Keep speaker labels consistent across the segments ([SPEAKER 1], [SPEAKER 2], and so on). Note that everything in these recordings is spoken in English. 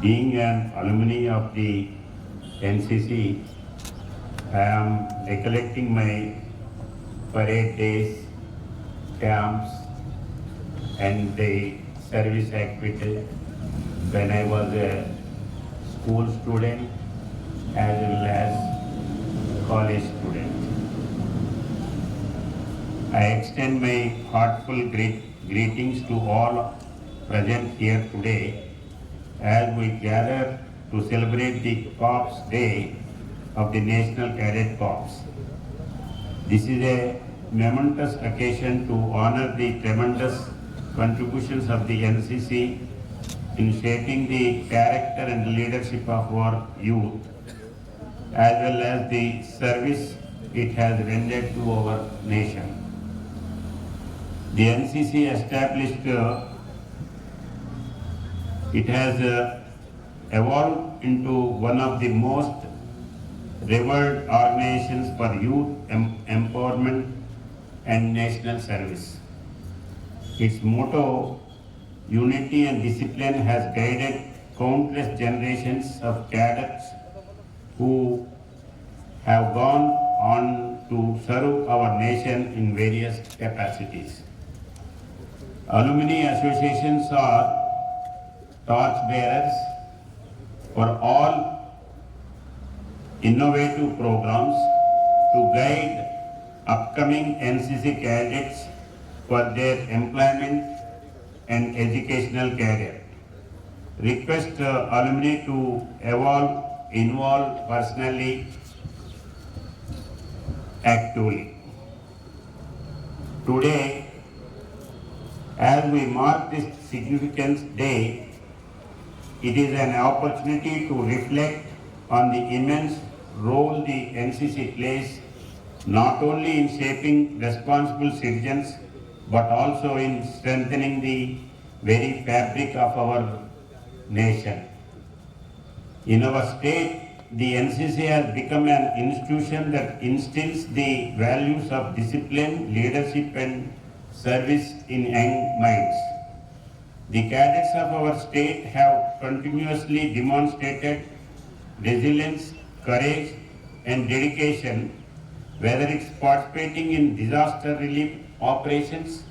[SPEAKER 1] Being an alumni of the NCC, I am recollecting my parade days, camps, and the service activity when I was a school student as well as college student. I extend my heartfelt greetings to all present here today as we gather to celebrate the Corps Day of the National Cadet Corps. This is a momentous occasion to honor the tremendous contributions of the NCC in shaping the character and leadership of our youth, as well as the service it has rendered to our nation. The NCC established, it has evolved into one of the most revered organizations for youth empowerment and national service. Its motto, unity and discipline, has guided countless generations of cadets who have gone on to serve our nation in various capacities. Alumni associations are torchbearers for all innovative programs to guide upcoming NCC cadets for their employment and educational career. Request alumni to involve personally, actively. Today, as we mark this significant day, it is an opportunity to reflect on the immense role the NCC plays not only in shaping responsible citizens but also in strengthening the very fabric of our nation. In our state, the NCC has become an institution that instills the values of discipline, leadership and service in young minds. The cadets of our state have continuously demonstrated resilience, courage and dedication, whether it's participating in disaster relief operations,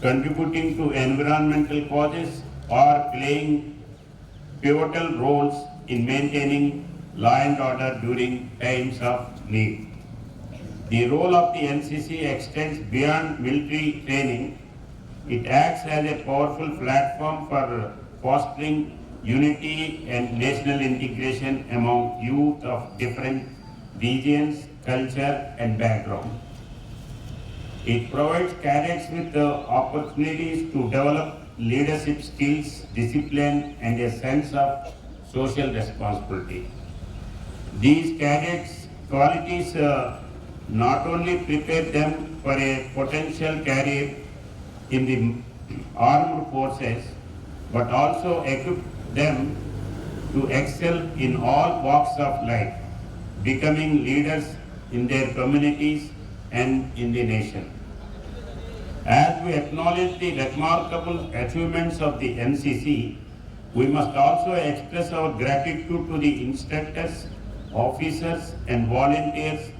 [SPEAKER 1] contributing to environmental causes or playing pivotal roles in maintaining law and order during times of need. The role of the NCC extends beyond military training. It acts as a powerful platform for fostering unity and national integration among youth of different regions, culture and background. It provides cadets with the opportunities to develop leadership skills, discipline and a sense of social responsibility. These cadets' qualities not only prepare them for a potential career in the armed forces, but also equip them to excel in all walks of life, becoming leaders in their communities and in the nation. As we acknowledge the remarkable achievements of the NCC, we must also express our gratitude to the instructors, officers and volunteers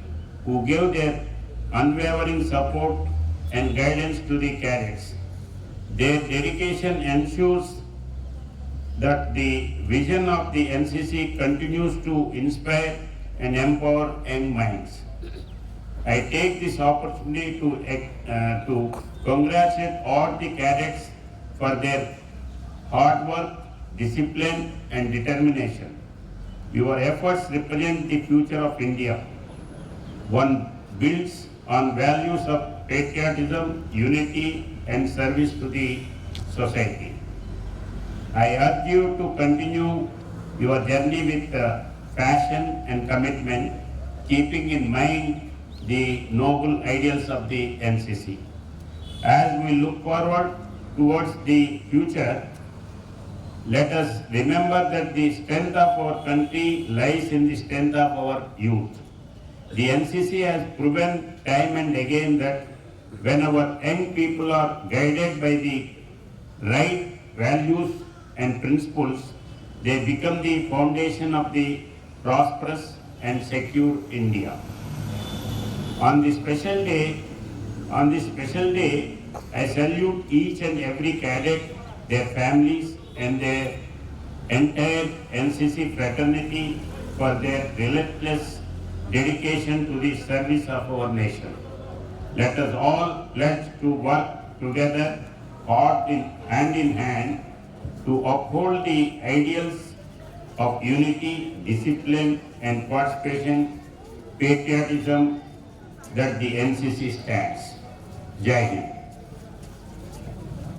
[SPEAKER 1] who gave their unwavering support and guidance to the cadets. Their dedication ensures that the vision of the NCC continues to inspire and empower young minds. I take this opportunity to congratulate all the cadets for their hard work, discipline and determination. Your efforts represent the future of India. One builds on values of patriotism, unity and service to the society. I urge you to continue your journey with passion and commitment, keeping in mind the noble ideals of the NCC. As we look forward towards the future, let us remember that the strength of our country lies in the strength of our youth. The NCC has proven time and again that when our young people are guided by the right values and principles, they become the foundation of the prosperous and secure India. On this special day, I salute each and every cadet, their families, and their entire NCC fraternity for their relentless dedication to the service of our nation. Let us all pledge to work together hand in hand to uphold the ideals of unity, discipline, and participation, patriotism that the NCC stands. Jai Hind.